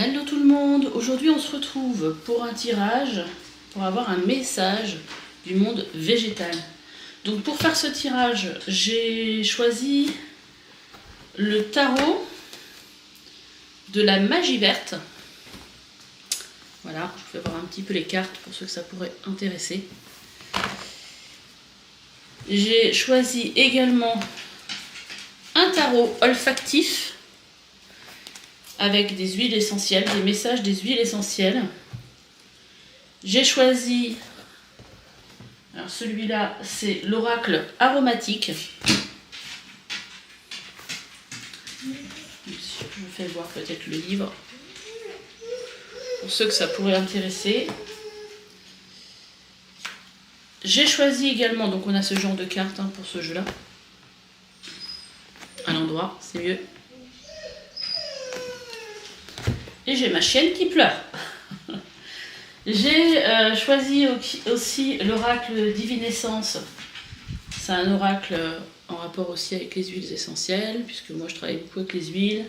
Hello tout le monde, aujourd'hui on se retrouve pour un tirage, pour avoir un message du monde végétal. Donc pour faire ce tirage, j'ai choisi le tarot de la magie verte. Voilà, je vais voir un petit peu les cartes pour ceux que ça pourrait intéresser. J'ai choisi également un tarot olfactif avec des huiles essentielles, des messages des huiles essentielles. J'ai choisi, alors celui-là c'est l'oracle aromatique. Je vous fais voir peut-être le livre pour ceux que ça pourrait intéresser. J'ai choisi également, donc on a ce genre de carte pour ce jeu-là. À l'endroit, c'est mieux. Et j'ai ma chienne qui pleure. J'ai choisi aussi l'oracle divinescence. C'est un oracle en rapport aussi avec les huiles essentielles, puisque moi je travaille beaucoup avec les huiles.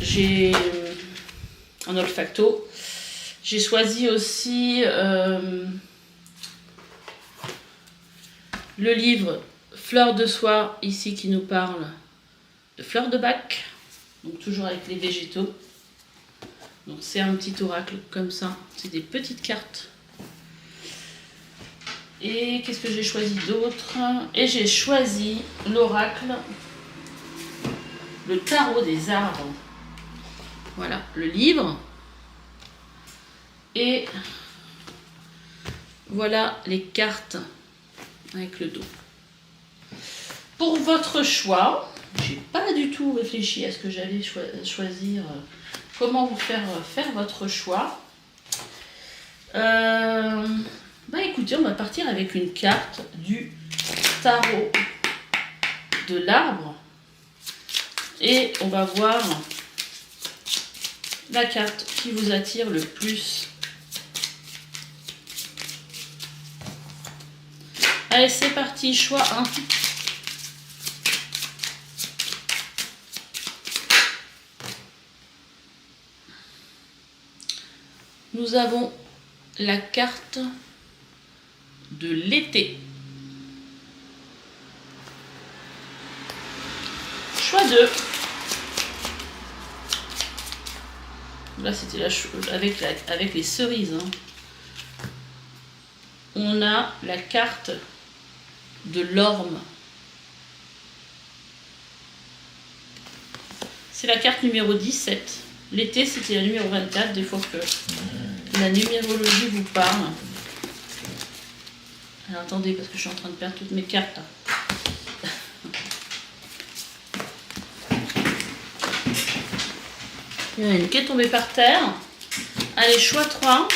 J'ai un olfacto. J'ai choisi aussi le livre Fleurs de soie, ici qui nous parle de fleurs de bac, donc toujours avec les végétaux. Donc c'est un petit oracle comme ça, c'est des petites cartes. Et qu'est-ce que j'ai choisi d'autre? Et j'ai choisi l'oracle, le tarot des arbres. Voilà, le livre. Et voilà les cartes avec le dos. Pour votre choix, j'ai pas du tout réfléchi à ce que j'allais choisir. Comment vous faire votre choix. Écoutez, on va partir avec une carte du tarot de l'arbre. Et on va voir la carte qui vous attire le plus. Allez, c'est parti, choix 1. Nous avons la carte de l'été. Choix 2. Là, c'était avec les cerises. On a la carte de l'orme. C'est la carte numéro 17. L'été, c'était la numéro 24, des fois que la numérologie vous parle. Alors, attendez, parce que je suis en train de perdre toutes mes cartes. Il y en a une qui est tombée par terre. Allez, choix 3.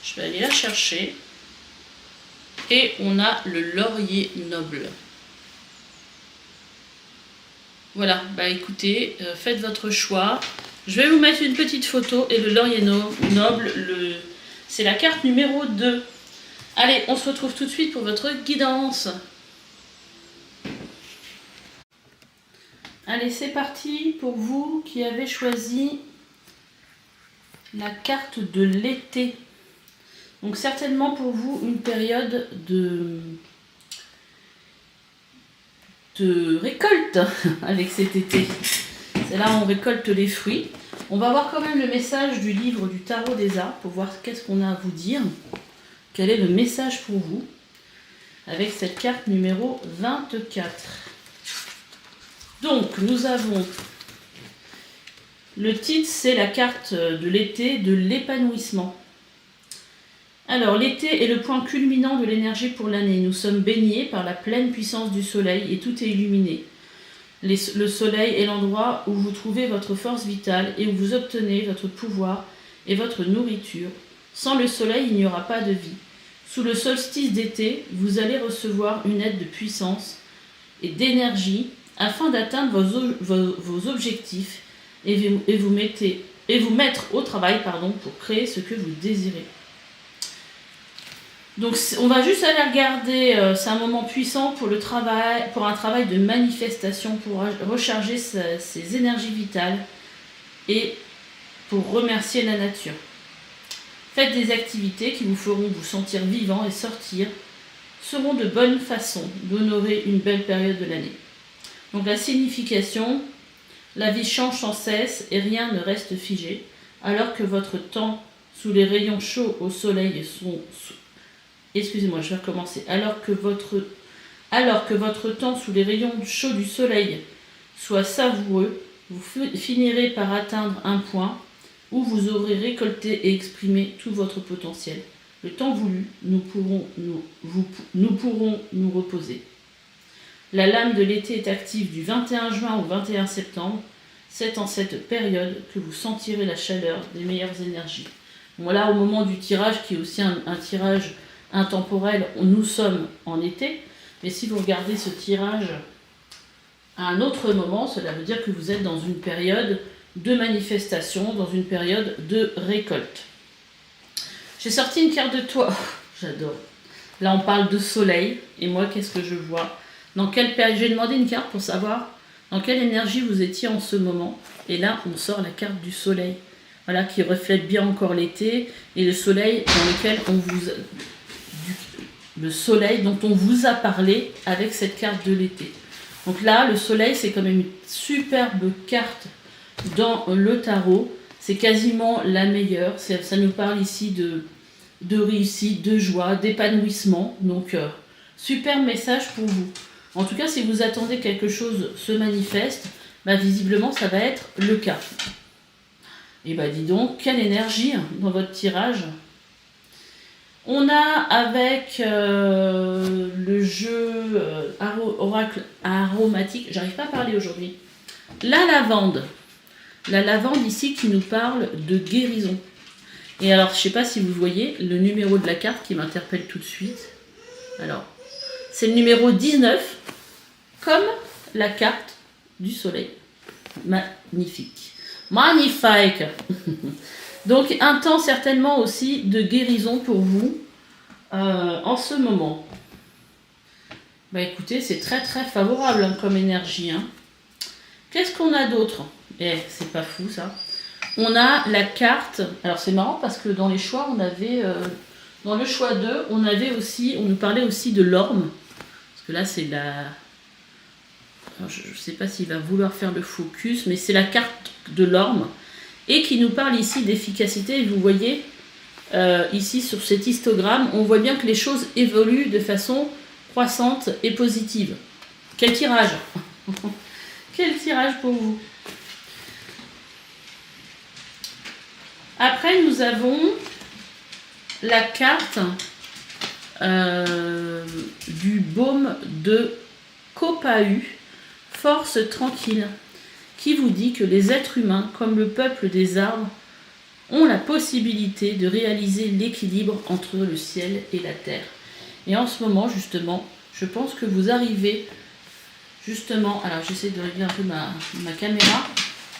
Je vais aller la chercher. Et on a le laurier noble. Voilà, écoutez, faites votre choix. Je vais vous mettre une petite photo et le laurier noble, c'est la carte numéro 2. Allez, on se retrouve tout de suite pour votre guidance. Allez, c'est parti pour vous qui avez choisi la carte de l'été. Donc certainement pour vous une période de récolte avec cet été. C'est là où on récolte les fruits. On va voir quand même le message du livre du tarot des arbres pour voir qu'est-ce qu'on a à vous dire. Quel est le message pour vous avec cette carte numéro 24. Donc nous avons le titre, c'est la carte de l'été, de l'épanouissement. Alors, l'été est le point culminant de l'énergie pour l'année. Nous sommes baignés par la pleine puissance du soleil et tout est illuminé. Le soleil est l'endroit où vous trouvez votre force vitale et où vous obtenez votre pouvoir et votre nourriture. Sans le soleil, il n'y aura pas de vie. Sous le solstice d'été, vous allez recevoir une aide de puissance et d'énergie afin d'atteindre vos objectifs et vous mettez et vous mettre au travail, pour créer ce que vous désirez. Donc on va juste aller regarder, c'est un moment puissant pour le travail, pour un travail de manifestation, pour recharger ses énergies vitales et pour remercier la nature. Faites des activités qui vous feront vous sentir vivant et sortir seront de bonnes façons d'honorer une belle période de l'année. Donc la signification, la vie change sans cesse et rien ne reste figé, alors que votre temps sous les rayons chauds au soleil sont... Excusez-moi, je vais recommencer. Alors que votre temps sous les rayons chauds du soleil soit savoureux, vous finirez par atteindre un point où vous aurez récolté et exprimé tout votre potentiel. Le temps voulu, nous pourrons nous reposer. La lame de l'été est active du 21 juin au 21 septembre. C'est en cette période que vous sentirez la chaleur des meilleures énergies. Bon, là, au moment du tirage, qui est aussi un tirage intemporel, nous sommes en été, mais si vous regardez ce tirage à un autre moment, cela veut dire que vous êtes dans une période de manifestation, dans une période de récolte. J'ai sorti une carte de toit, j'adore. Là on parle de soleil, et moi qu'est-ce que je vois? Dans quelle période? J'ai demandé une carte pour savoir dans quelle énergie vous étiez en ce moment, et là on sort la carte du soleil, voilà, qui reflète bien encore l'été, et le soleil dans lequel le soleil dont on vous a parlé avec cette carte de l'été. Donc là, le soleil, c'est quand même une superbe carte dans le tarot. C'est quasiment la meilleure. Ça nous parle ici de réussite, de joie, d'épanouissement. Donc, super message pour vous. En tout cas, si vous attendez que quelque chose se manifeste, visiblement, ça va être le cas. Et dis donc, quelle énergie dans votre tirage! On a avec le jeu oracle aromatique, j'arrive pas à parler aujourd'hui, la lavande. La lavande ici qui nous parle de guérison. Et alors, je sais pas si vous voyez le numéro de la carte qui m'interpelle tout de suite. Alors, c'est le numéro 19, comme la carte du soleil. Magnifique. Magnifique. Donc un temps certainement aussi de guérison pour vous en ce moment. Écoutez, c'est très très favorable comme énergie. Qu'est-ce qu'on a d'autre? C'est pas fou ça. On a la carte. Alors c'est marrant parce que dans les choix, on avait dans le choix 2, on nous parlait aussi de l'orme. Parce que là c'est la... Alors, je ne sais pas s'il va vouloir faire le focus, mais c'est la carte de l'orme. Et qui nous parle ici d'efficacité. Et vous voyez, ici sur cet histogramme, on voit bien que les choses évoluent de façon croissante et positive. Quel tirage! Quel tirage pour vous! Après, nous avons la carte du baume de Copahu, force tranquille, qui vous dit que les êtres humains, comme le peuple des arbres, ont la possibilité de réaliser l'équilibre entre le ciel et la terre. Et en ce moment, justement, je pense que vous arrivez, justement, alors j'essaie de régler un peu ma caméra,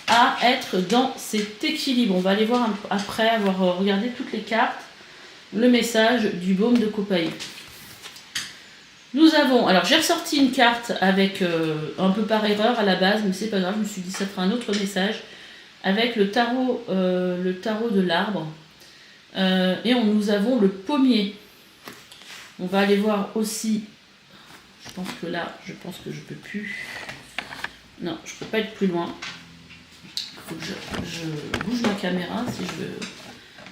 à être dans cet équilibre. On va aller voir après avoir regardé toutes les cartes, le message du baume de Copahu. Nous avons, alors j'ai ressorti une carte avec un peu par erreur à la base, mais c'est pas grave, je me suis dit ça fera un autre message, avec le tarot de l'arbre. Et nous avons le pommier. On va aller voir aussi, je pense que je peux plus. Non, je peux pas être plus loin. Il faut que je bouge ma caméra si je veux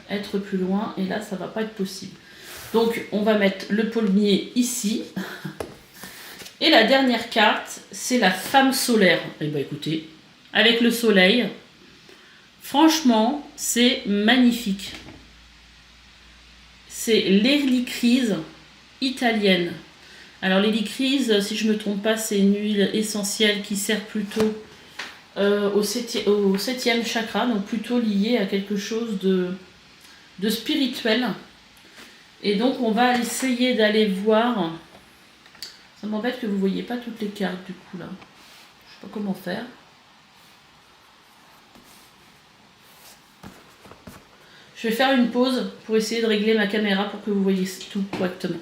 être plus loin, et là ça va pas être possible. Donc on va mettre le pommier ici. Et la dernière carte, c'est la femme solaire. Eh bien écoutez, avec le soleil, franchement, c'est magnifique. C'est l'hélicryse italienne. Alors l'hélicryse, si je ne me trompe pas, c'est une huile essentielle qui sert plutôt au 7e chakra, donc plutôt lié à quelque chose de spirituel. Et donc on va essayer d'aller voir. Ça m'embête que vous ne voyez pas toutes les cartes du coup là. Je ne sais pas comment faire. Je vais faire une pause pour essayer de régler ma caméra pour que vous voyez tout correctement.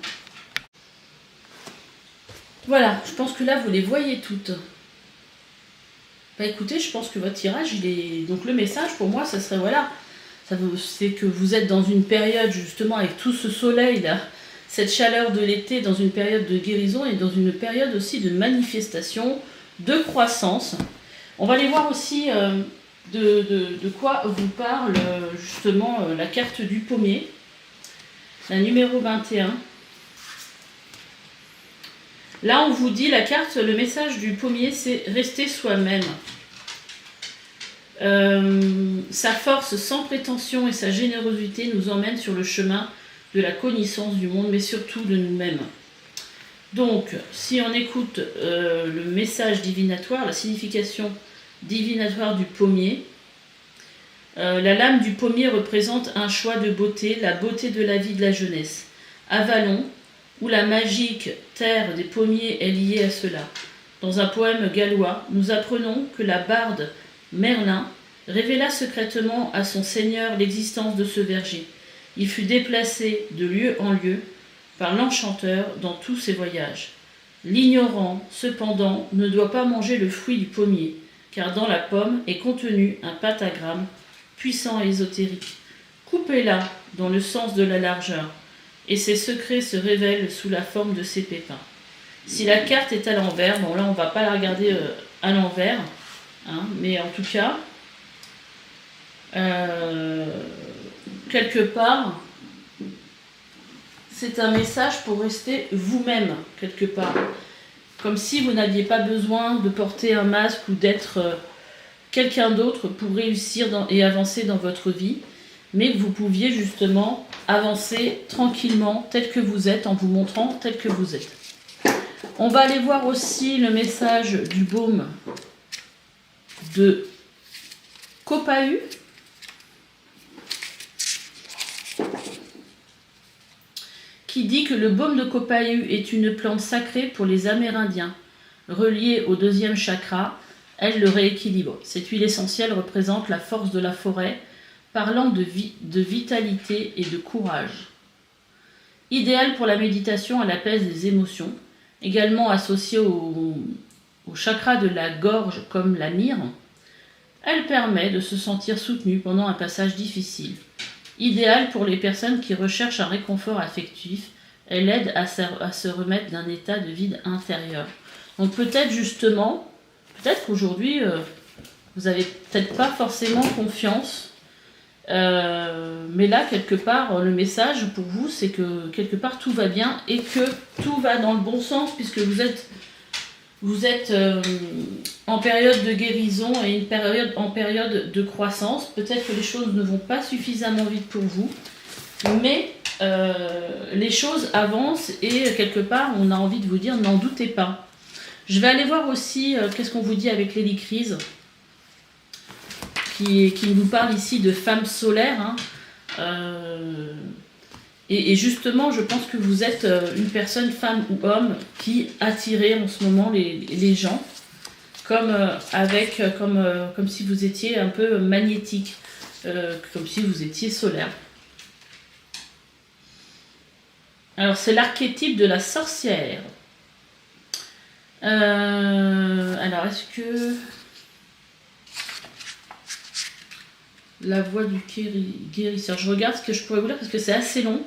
Voilà, je pense que là vous les voyez toutes. Bah écoutez, je pense que votre tirage, il est... Donc le message pour moi, ça serait voilà, c'est que vous êtes dans une période justement avec tout ce soleil là, cette chaleur de l'été, dans une période de guérison et dans une période aussi de manifestation, de croissance. On va aller voir aussi de quoi vous parle justement la carte du pommier, la numéro 21. Là, on vous dit, la carte, le message du pommier, c'est rester soi-même. Sa force sans prétention et sa générosité nous emmènent sur le chemin de la connaissance du monde, mais surtout de nous-mêmes. Donc, si on écoute le message divinatoire, la signification divinatoire du pommier, la lame du pommier représente un choix de beauté, la beauté de la vie de la jeunesse. Avalon, où la magique terre des pommiers est liée à cela. Dans un poème gallois, nous apprenons que la barde Merlin révéla secrètement à son seigneur l'existence de ce verger. Il fut déplacé de lieu en lieu par l'enchanteur dans tous ses voyages. L'ignorant, cependant, ne doit pas manger le fruit du pommier, car dans la pomme est contenu un pentagramme puissant et ésotérique. Coupez-la dans le sens de la largeur, et ses secrets se révèlent sous la forme de ses pépins. Si la carte est à l'envers, bon là on ne va pas la regarder à l'envers, hein, mais en tout cas, quelque part, c'est un message pour rester vous-même, quelque part. Comme si vous n'aviez pas besoin de porter un masque ou d'être quelqu'un d'autre pour réussir et avancer dans votre vie, mais que vous pouviez justement avancer tranquillement tel que vous êtes en vous montrant tel que vous êtes. On va aller voir aussi le message du baume de Copahu. Qui dit que le baume de Copahu est une plante sacrée pour les Amérindiens. Reliée au 2e chakra, elle le rééquilibre. Cette huile essentielle représente la force de la forêt, parlant de vitalité et de courage. Idéale pour la méditation, elle apaise les émotions. Également associée au chakra de la gorge comme la myrrhe, elle permet de se sentir soutenue pendant un passage difficile. Idéale pour les personnes qui recherchent un réconfort affectif, elle aide à se remettre d'un état de vide intérieur. Donc peut-être justement, peut-être qu'aujourd'hui, vous n'avez peut-être pas forcément confiance, mais là, quelque part, le message pour vous, c'est que quelque part tout va bien et que tout va dans le bon sens puisque vous êtes en période de guérison et en période de croissance. Peut-être que les choses ne vont pas suffisamment vite pour vous, mais les choses avancent et quelque part, on a envie de vous dire, n'en doutez pas. Je vais aller voir aussi qu'est-ce qu'on vous dit avec l'hélicryse, qui nous parle ici de femme solaire. Et justement, je pense que vous êtes une personne, femme ou homme, qui attirez en ce moment les gens, comme si vous étiez un peu magnétique, comme si vous étiez solaire. Alors, c'est l'archétype de la sorcière. Alors, est-ce que la voix du guérisseur, je regarde ce que je pourrais vous dire parce que c'est assez long.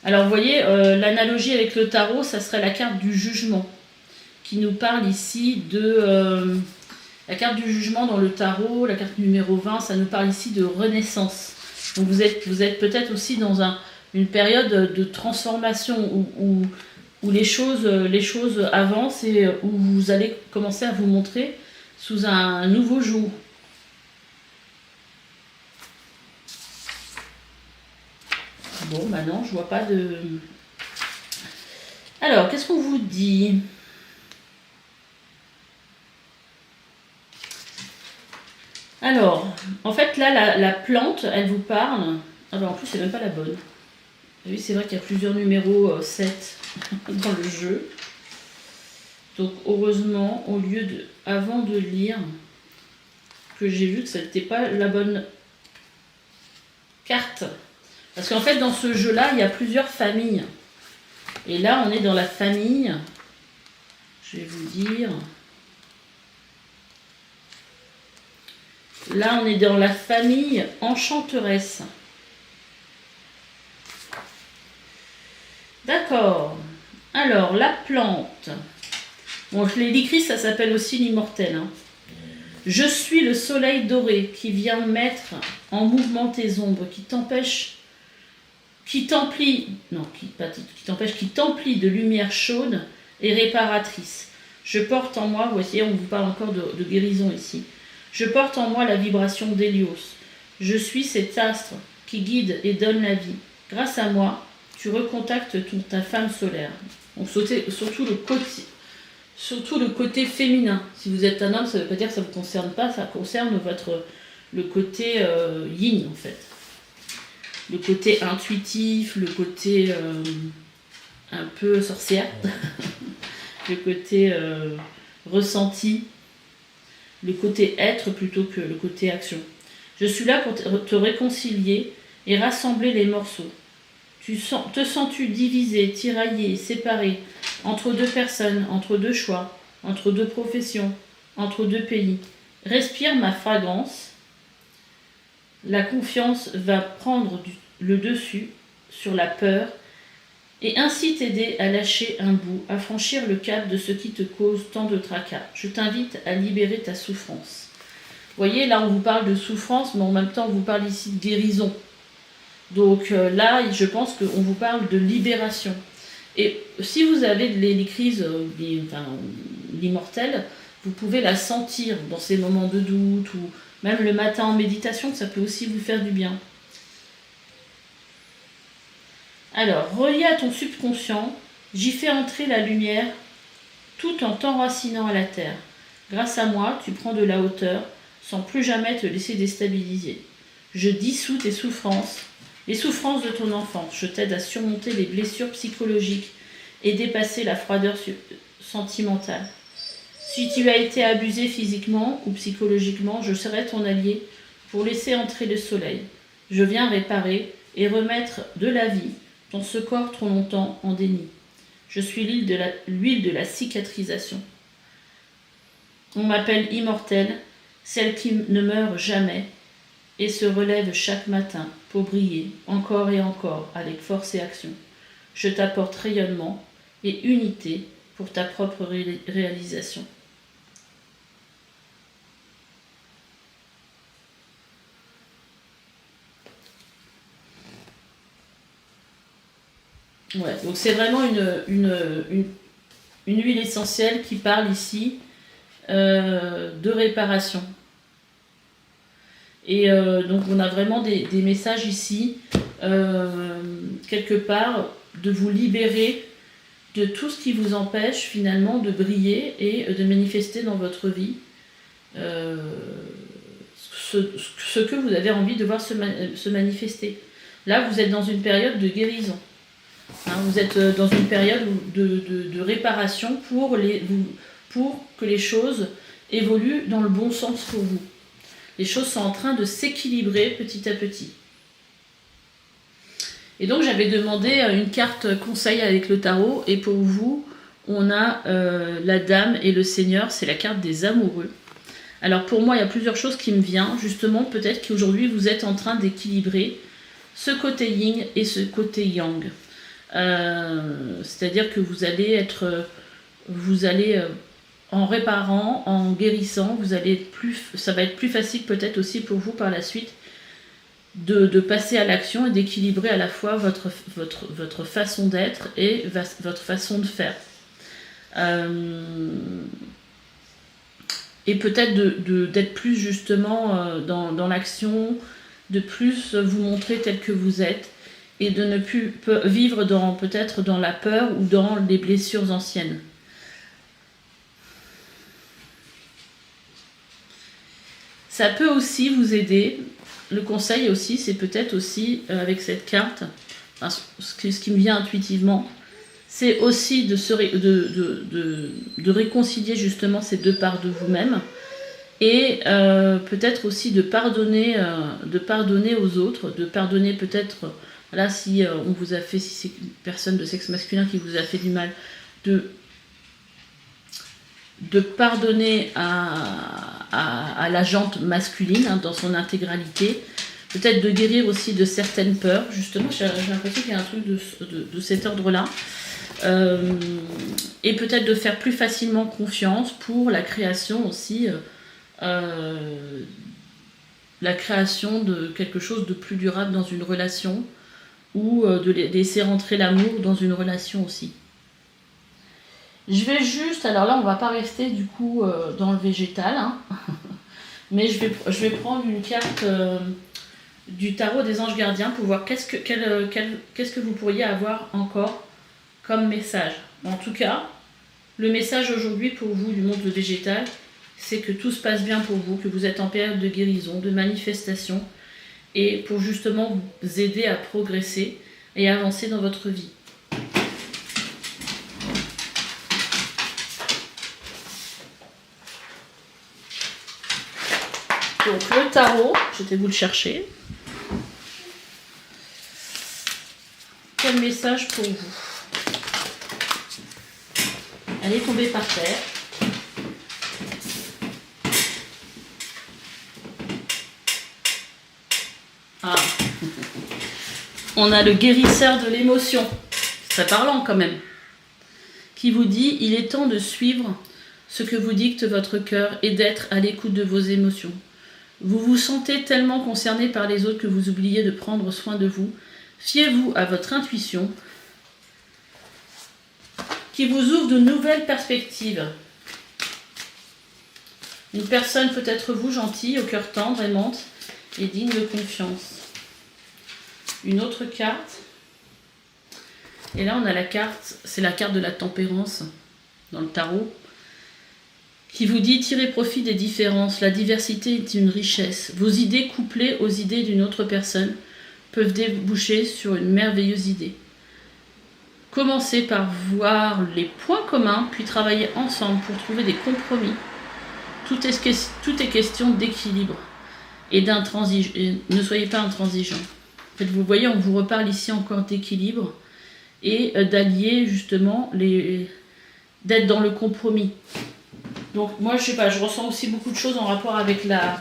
Alors, vous voyez, l'analogie avec le tarot, ça serait la carte du jugement, qui nous parle ici de la carte du jugement dans le tarot, la carte numéro 20, ça nous parle ici de renaissance. Donc, vous êtes peut-être aussi dans une période de transformation où les choses avancent et où vous allez commencer à vous montrer sous un nouveau jour. Bon, maintenant, je vois pas de... Alors, qu'est-ce qu'on vous dit ? Alors, en fait, là, la plante, elle vous parle... Alors, en plus, c'est même pas la bonne. Oui, c'est vrai qu'il y a plusieurs numéros 7 dans le jeu. Donc, heureusement, avant de lire, que j'ai vu que ce n'était pas la bonne cartes. Parce qu'en fait, dans ce jeu-là, il y a plusieurs familles. Et là, on est dans la famille, je vais vous dire... Là, on est dans la famille enchanteresse. D'accord. Alors, la plante. Bon, je l'ai écrit, ça s'appelle aussi l'immortel. Hein. Je suis le soleil doré qui vient mettre en mouvement tes ombres, qui t'empêche, qui t'emplit de lumière chaude et réparatrice. Je porte en moi, voici, on vous parle encore de guérison ici. Je porte en moi la vibration d'Hélios. Je suis cet astre qui guide et donne la vie. Grâce à moi, tu recontactes ta femme solaire. Donc surtout le côté féminin. Si vous êtes un homme, ça ne veut pas dire que ça ne vous concerne pas, ça concerne le côté yin en fait. Le côté intuitif, le côté un peu sorcière, le côté ressenti, le côté être plutôt que le côté action. Je suis là pour te réconcilier et rassembler les morceaux. Te sens-tu divisé, tiraillé, séparé entre deux personnes, entre deux choix, entre deux professions, entre deux pays? Respire ma fragrance. La confiance va prendre le dessus sur la peur et ainsi t'aider à lâcher un bout, à franchir le cap de ce qui te cause tant de tracas. Je t'invite à libérer ta souffrance. Vous voyez, là on vous parle de souffrance, mais en même temps on vous parle ici de guérison. Donc là, je pense qu'on vous parle de libération. Et si vous avez les crises, l'immortel, vous pouvez la sentir dans ces moments de doute, ou même le matin en méditation, que ça peut aussi vous faire du bien. Alors, relié à ton subconscient, j'y fais entrer la lumière tout en t'enracinant à la terre. Grâce à moi, tu prends de la hauteur sans plus jamais te laisser déstabiliser. Je dissous tes souffrances, les souffrances de ton enfance. Je t'aide à surmonter les blessures psychologiques et dépasser la froideur sentimentale. Si tu as été abusé physiquement ou psychologiquement, je serai ton allié pour laisser entrer le soleil. Je viens réparer et remettre de la vie dans ce corps trop longtemps en déni. Je suis l'huile de la cicatrisation. On m'appelle immortelle, celle qui ne meurt jamais et se relève chaque matin pour briller encore et encore avec force et action. Je t'apporte rayonnement et unité pour ta propre réalisation. Ouais, donc c'est vraiment une huile essentielle qui parle ici de réparation. Et donc on a vraiment des messages ici, quelque part, de vous libérer de tout ce qui vous empêche finalement de briller et de manifester dans votre vie ce que vous avez envie de voir se manifester. Là, vous êtes dans une période de guérison. Hein, vous êtes dans une période de réparation pour que les choses évoluent dans le bon sens pour vous. Les choses sont en train de s'équilibrer petit à petit. Et donc j'avais demandé une carte conseil avec le tarot, et pour vous, on a la dame et le seigneur, c'est la carte des amoureux. Alors pour moi, il y a plusieurs choses qui me viennent. Justement, peut-être qu'aujourd'hui, vous êtes en train d'équilibrer ce côté yin et ce côté yang. C'est-à-dire que vous allez en réparant, en guérissant, ça va être plus facile peut-être aussi pour vous par la suite de passer à l'action et d'équilibrer à la fois votre façon d'être et votre façon de faire. Et peut-être d'être plus justement dans l'action, de plus vous montrer tel que vous êtes, et de ne plus vivre peut-être dans la peur ou dans les blessures anciennes. Ça peut aussi vous aider. Le conseil aussi, c'est peut-être aussi avec cette carte, ce qui me vient intuitivement, c'est aussi de réconcilier justement ces deux parts de vous-même Et peut-être aussi de pardonner aux autres, de pardonner peut-être, là si on vous a fait, si c'est une personne de sexe masculin qui vous a fait du mal, de pardonner à la jante masculine hein, dans son intégralité, peut-être de guérir aussi de certaines peurs, justement, j'ai l'impression qu'il y a un truc de cet ordre-là, et peut-être de faire plus facilement confiance pour la création aussi, la création de quelque chose de plus durable dans une relation, ou de laisser rentrer l'amour dans une relation aussi. Je vais juste, alors là on va pas rester du coup dans le végétal, hein, mais je vais prendre une carte du tarot des anges gardiens pour voir qu'est-ce que vous pourriez avoir encore comme message. En tout cas, le message aujourd'hui pour vous du monde végétal, c'est que tout se passe bien pour vous, que vous êtes en période de guérison, de manifestation, et pour justement vous aider à progresser et avancer dans votre vie. Donc le tarot, je vais vous le chercher. Quel message pour vous? Elle est tombée par terre. Ah. On a le guérisseur de l'émotion. C'est très parlant quand même. Qui vous dit, il est temps de suivre ce que vous dicte votre cœur et d'être à l'écoute de vos émotions. Vous vous sentez tellement concerné par les autres que vous oubliez de prendre soin de vous. Fiez-vous à votre intuition qui vous ouvre de nouvelles perspectives. Une personne peut être vous, gentille, au cœur tendre, aimante et digne de confiance. Une autre carte. Et là, on a la carte, c'est la carte de la tempérance dans le tarot, qui vous dit « Tirez profit des différences, la diversité est une richesse. Vos idées couplées aux idées d'une autre personne peuvent déboucher sur une merveilleuse idée. Commencez par voir les points communs, puis travailler ensemble pour trouver des compromis. Tout est question d'équilibre et ne soyez pas intransigeants. » En fait, vous voyez, on vous reparle ici encore d'équilibre et d'allier justement, d'être dans le compromis. Donc moi, je sais pas, je ressens aussi beaucoup de choses en rapport avec la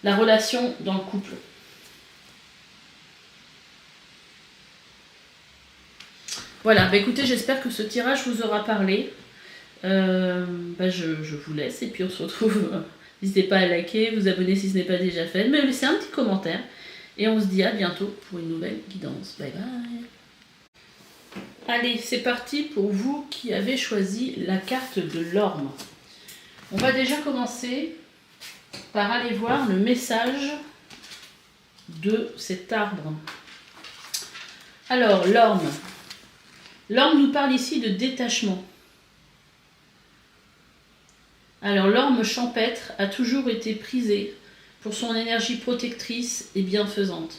relation dans le couple. Voilà, bah écoutez, j'espère que ce tirage vous aura parlé. Je vous laisse et puis on se retrouve. N'hésitez pas à liker, vous abonner si ce n'est pas déjà fait, me laisser un petit commentaire. Et on se dit à bientôt pour une nouvelle guidance. Bye bye. Allez, c'est parti pour vous qui avez choisi la carte de l'orme. On va déjà commencer par aller voir le message de cet arbre. Alors, l'orme. L'orme nous parle ici de détachement. Alors, l'orme champêtre a toujours été prisé pour son énergie protectrice et bienfaisante.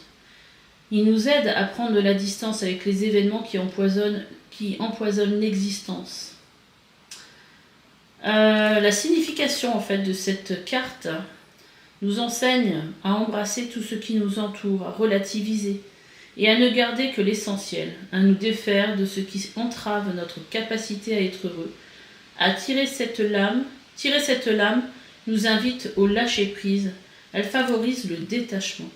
Il nous aide à prendre de la distance avec les événements qui empoisonnent l'existence. La signification en fait de cette carte nous enseigne à embrasser tout ce qui nous entoure, à relativiser et à ne garder que l'essentiel, à nous défaire de ce qui entrave notre capacité à être heureux, à tirer cette lame nous invite au lâcher-prise, elle favorise le détachement.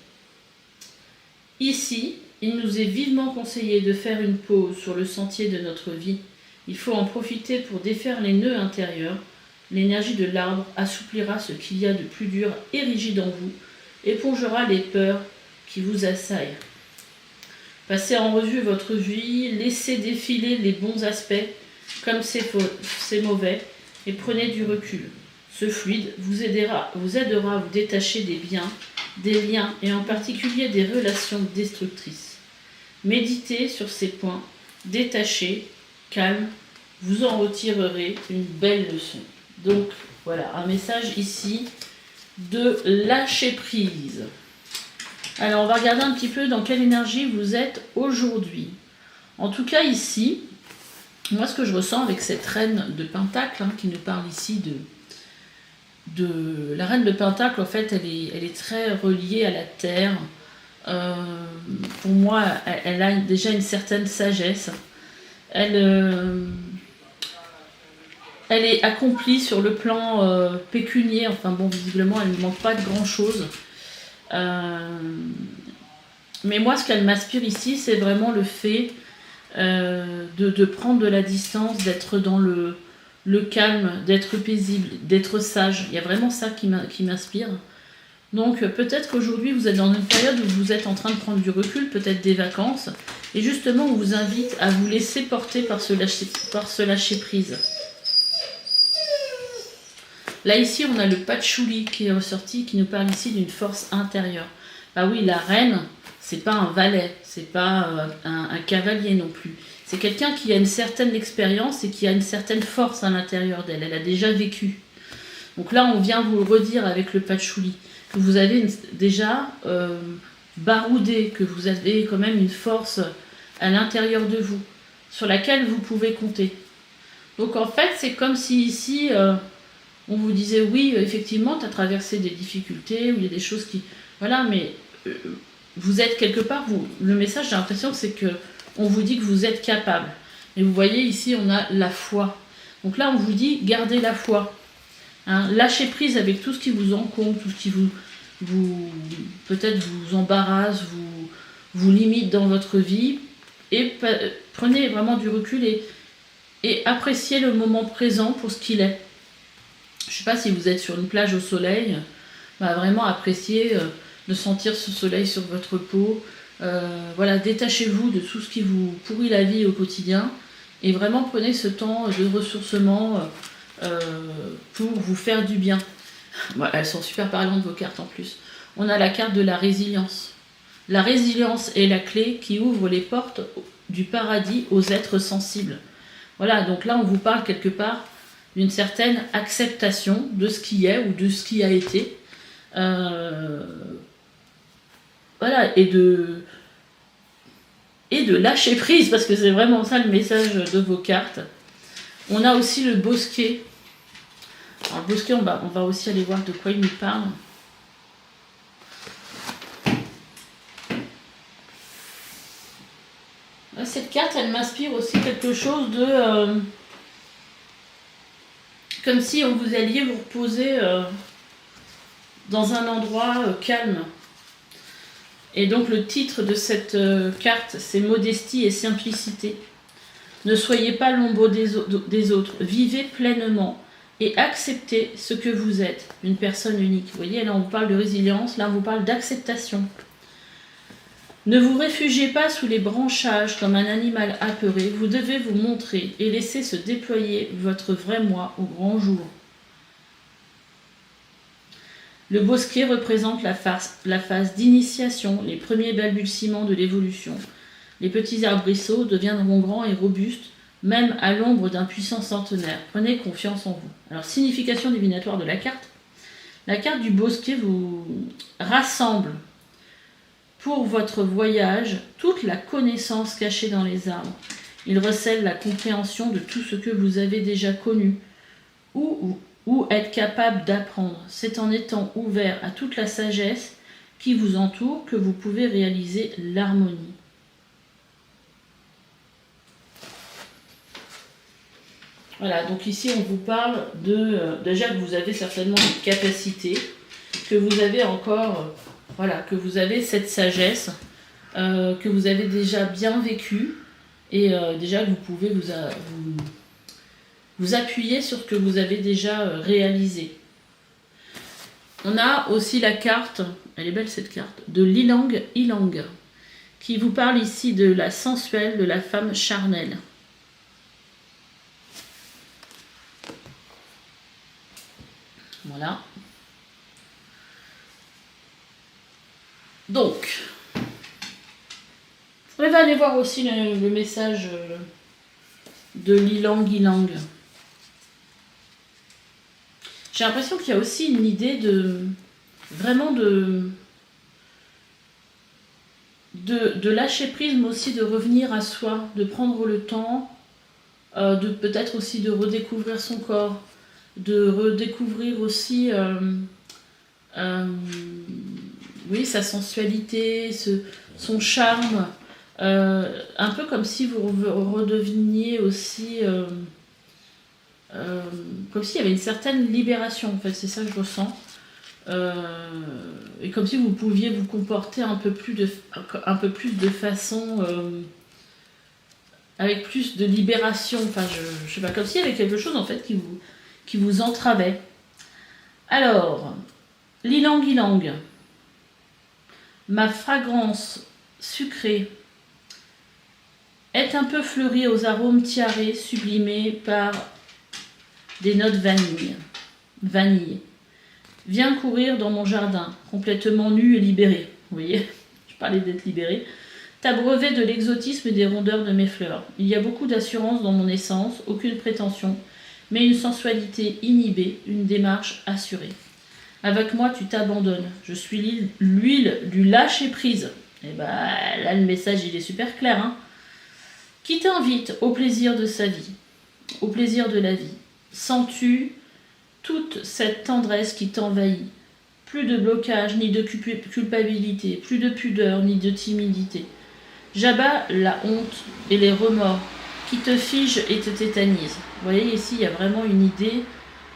Ici, il nous est vivement conseillé de faire une pause sur le sentier de notre vie. Il faut en profiter pour défaire les nœuds intérieurs. L'énergie de l'arbre assouplira ce qu'il y a de plus dur et rigide en vous, épongera les peurs qui vous assaillent. Passez en revue votre vie, laissez défiler les bons aspects comme c'est mauvais et prenez du recul. Ce fluide vous aidera à vous détacher des biens, des liens et en particulier des relations destructrices. Méditez sur ces points, détachez, calme, vous en retirerez une belle leçon. Donc voilà, un message ici de lâcher prise. Alors on va regarder un petit peu dans quelle énergie vous êtes aujourd'hui. En tout cas ici, moi ce que je ressens avec cette reine de Pentacle qui nous parle ici la reine de Pentacle, en fait, elle est très reliée à la terre. Pour moi, elle a déjà une certaine sagesse. Elle est accomplie sur le plan pécunier. Enfin bon, visiblement, elle ne manque pas de grand-chose. Mais moi, ce qu'elle m'inspire ici, c'est vraiment le fait de prendre de la distance, d'être dans le calme, d'être paisible, d'être sage. Il y a vraiment ça qui m'inspire. Donc peut-être qu'aujourd'hui, vous êtes dans une période où vous êtes en train de prendre du recul, peut-être des vacances. Et justement, on vous invite à vous laisser porter par ce lâcher prise. Là, ici, on a le patchouli qui est ressorti, qui nous parle ici d'une force intérieure. Bah oui, la reine, c'est pas un valet, c'est pas un cavalier non plus. C'est quelqu'un qui a une certaine expérience et qui a une certaine force à l'intérieur d'elle. Elle a déjà vécu. Donc là, on vient vous le redire avec le patchouli, que vous avez déjà baroudé, que vous avez quand même une force à l'intérieur de vous, sur laquelle vous pouvez compter. Donc en fait, c'est comme si ici, on vous disait, oui, effectivement, tu as traversé des difficultés, où il y a des choses qui... Voilà, mais vous êtes quelque part, le message, j'ai l'impression, c'est que on vous dit que vous êtes capable. Et vous voyez, ici, on a la foi. Donc là, on vous dit, gardez la foi. Hein, lâchez prise avec tout ce qui vous encombre, tout ce qui peut-être vous embarrasse, vous limite dans votre vie. Et prenez vraiment du recul et appréciez le moment présent pour ce qu'il est. Je ne sais pas si vous êtes sur une plage au soleil, bah vraiment appréciez de sentir ce soleil sur votre peau. Voilà, détachez-vous de tout ce qui vous pourrit la vie au quotidien et vraiment prenez ce temps de ressourcement pour vous faire du bien. Voilà, elles sont super parlantes vos cartes en plus. On a la carte de la résilience. La résilience est la clé qui ouvre les portes du paradis aux êtres sensibles. Voilà, donc là on vous parle quelque part d'une certaine acceptation de ce qui est ou de ce qui a été. Voilà, et de lâcher prise, parce que c'est vraiment ça le message de vos cartes. On a aussi le bosquet. Alors le bosquet, on va aussi aller voir de quoi il nous parle. Cette carte, elle m'inspire aussi quelque chose de... comme si on vous alliez vous reposer dans un endroit calme. Et donc le titre de cette carte, c'est Modestie et Simplicité. Ne soyez pas l'ombre des autres. Vivez pleinement et acceptez ce que vous êtes, une personne unique. Vous voyez, là on vous parle de résilience, là on vous parle d'acceptation. Ne vous réfugiez pas sous les branchages comme un animal apeuré. Vous devez vous montrer et laisser se déployer votre vrai moi au grand jour. Le bosquet représente la phase d'initiation, les premiers balbutiements de l'évolution. Les petits arbrisseaux deviendront grands et robustes, même à l'ombre d'un puissant centenaire. Prenez confiance en vous. Alors, signification divinatoire de la carte. La carte du bosquet vous rassemble pour votre voyage toute la connaissance cachée dans les arbres. Il recèle la compréhension de tout ce que vous avez déjà connu ou être capable d'apprendre. C'est en étant ouvert à toute la sagesse qui vous entoure que vous pouvez réaliser l'harmonie. Voilà, donc ici on vous parle déjà que vous avez certainement une capacité, que vous avez encore... Voilà, que vous avez cette sagesse, que vous avez déjà bien vécu et déjà que vous pouvez vous appuyer sur ce que vous avez déjà réalisé. On a aussi la carte, elle est belle cette carte, de l'Ilang Ilang, qui vous parle ici de la sensuelle, de la femme charnelle. Voilà. Donc, on va aller voir aussi le message de l'Ilang Ilang. J'ai l'impression qu'il y a aussi une idée de lâcher prise, mais aussi de revenir à soi, de prendre le temps, de peut-être aussi de redécouvrir son corps, de redécouvrir aussi oui, sa sensualité, son charme. Un peu comme si vous redeveniez aussi... comme s'il y avait une certaine libération, en fait, c'est ça que je ressens. Et comme si vous pouviez vous comporter un peu plus de façon... avec plus de libération. Enfin, je sais pas, comme s'il y avait quelque chose, en fait, qui vous entravait. Alors, l'ylang ylang. Ma fragrance sucrée est un peu fleurie aux arômes tiarés, sublimés par des notes vanille. Viens courir dans mon jardin, complètement nu et libéré. Vous voyez, je parlais d'être libéré. T'abreuver de l'exotisme et des rondeurs de mes fleurs. Il y a beaucoup d'assurance dans mon essence, aucune prétention, mais une sensualité inhibée, une démarche assurée. Avec moi, tu t'abandonnes. Je suis l'huile du lâcher-prise. Et là, le message, il est super clair. Hein, qui t'invite au plaisir de sa vie, au plaisir de la vie. Sens-tu toute cette tendresse qui t'envahit? Plus de blocage, ni de culpabilité, plus de pudeur, ni de timidité. J'abats la honte et les remords qui te figent et te tétanisent. Vous voyez, ici, il y a vraiment une idée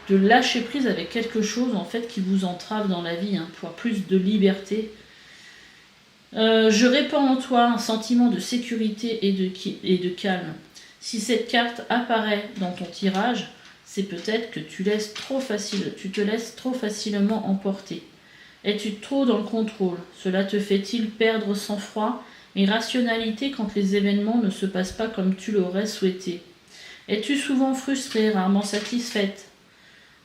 de lâcher prise avec quelque chose en fait qui vous entrave dans la vie, pour plus de liberté. Je répands en toi un sentiment de sécurité et de calme. Si cette carte apparaît dans ton tirage, c'est peut-être que tu te laisses trop facilement emporter. Es-tu trop dans le contrôle? Cela te fait-il perdre sang-froid et rationalité quand les événements ne se passent pas comme tu l'aurais souhaité? Es-tu souvent frustrée, rarement satisfaite?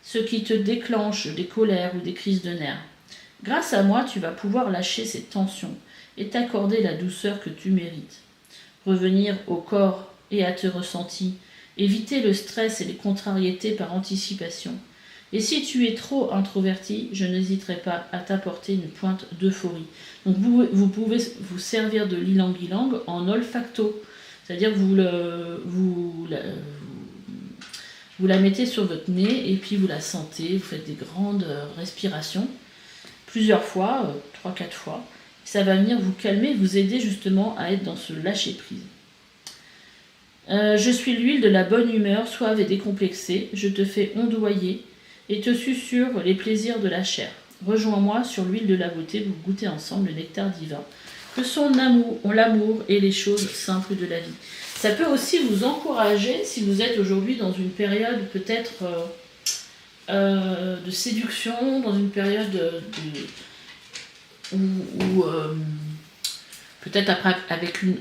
Ce qui te déclenche des colères ou des crises de nerfs. Grâce à moi, tu vas pouvoir lâcher ces tensions et t'accorder la douceur que tu mérites. Revenir au corps et à tes ressentis, éviter le stress et les contrariétés par anticipation. Et si tu es trop introverti, je n'hésiterai pas à t'apporter une pointe d'euphorie. Donc vous pouvez vous servir de l'ylang ylang en olfacto, c'est-à-dire que vous la mettez sur votre nez et puis vous la sentez, vous faites des grandes respirations, plusieurs fois, 3-4 fois. Ça va venir vous calmer, vous aider justement à être dans ce lâcher-prise. Je suis l'huile de la bonne humeur, suave et décomplexée. Je te fais ondoyer et te susurre les plaisirs de la chair. Rejoins-moi sur l'huile de la beauté, vous goûtez ensemble le nectar divin. Que son l'amour et les choses simples de la vie. Ça peut aussi vous encourager si vous êtes aujourd'hui dans une période peut-être de séduction, dans une période où peut-être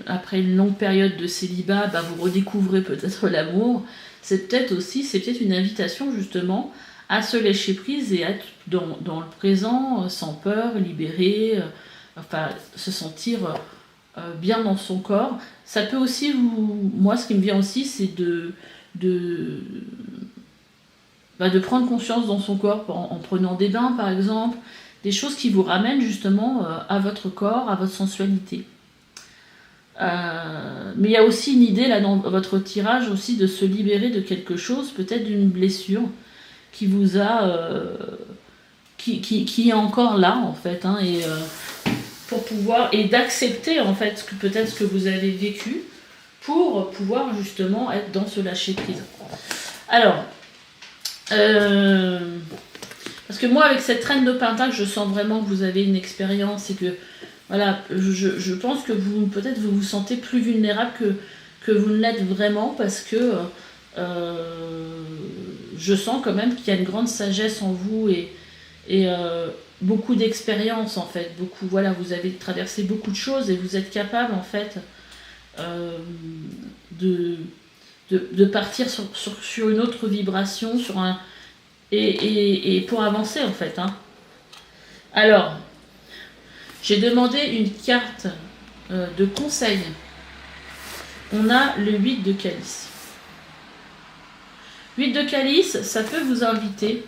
après une longue période de célibat, vous redécouvrez peut-être l'amour. C'est peut-être une invitation justement à se lâcher prise et être dans le présent, sans peur, libéré, se sentir bien dans son corps. Ça peut aussi moi ce qui me vient aussi, c'est de prendre conscience dans son corps en prenant des bains par exemple, des choses qui vous ramènent justement à votre corps, à votre sensualité. Mais il y a aussi une idée là dans votre tirage aussi de se libérer de quelque chose, peut-être d'une blessure qui vous a qui est encore là en fait, et pour pouvoir et d'accepter en fait ce que vous avez vécu pour pouvoir justement être dans ce lâcher prise. Alors parce que moi avec cette reine de pentacle, je sens vraiment que vous avez une expérience et que voilà, je pense que vous vous sentez plus vulnérable que vous ne l'êtes vraiment, parce que je sens quand même qu'il y a une grande sagesse en vous et beaucoup d'expérience en fait, vous avez traversé beaucoup de choses et vous êtes capable en fait de partir sur une autre vibration, et pour avancer en fait. Alors, j'ai demandé une carte de conseil. On a le 8 de calice. 8 de calice, ça peut vous inviter,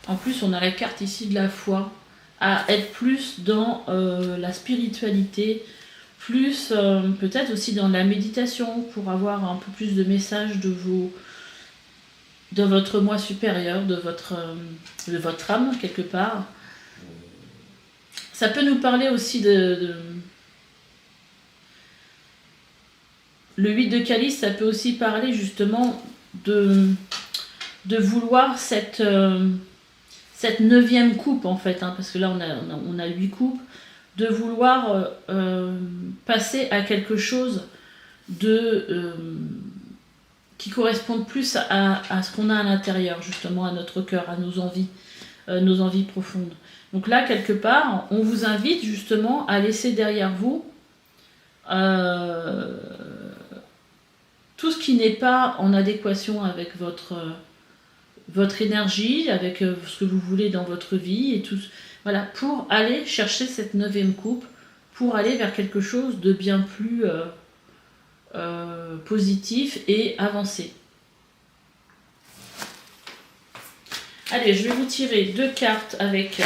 en plus on a la carte ici de la foi, à être plus dans la spiritualité, plus peut-être aussi dans la méditation, pour avoir un peu plus de messages de de votre moi supérieur, de votre âme, quelque part. Ça peut nous parler aussi le 8 de calice, ça peut aussi parler justement de vouloir cette 9e coupe, en fait, hein, parce que là on a 8 coupes, de vouloir passer à quelque chose qui corresponde plus à ce qu'on a à l'intérieur, justement, à notre cœur, à nos envies profondes. Donc là, quelque part, on vous invite justement à laisser derrière vous tout ce qui n'est pas en adéquation avec votre énergie, avec ce que vous voulez dans votre vie, et tout, voilà, pour aller chercher cette 9e coupe, pour aller vers quelque chose de bien plus positif et avancé. Allez, je vais vous tirer 2 cartes avec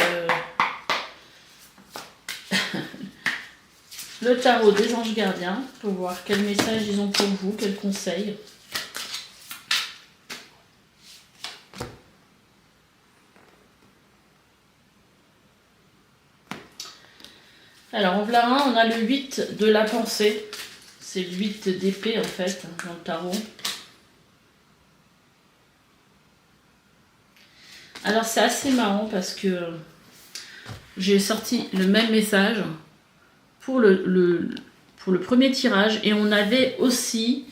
le tarot des anges gardiens pour voir quel message ils ont pour vous, quels conseils. Alors, en voilà un, on a le 8 de la pensée. C'est le 8 d'épée, en fait, dans le tarot. Alors, c'est assez marrant parce que j'ai sorti le même message pour le premier tirage. Et on avait aussi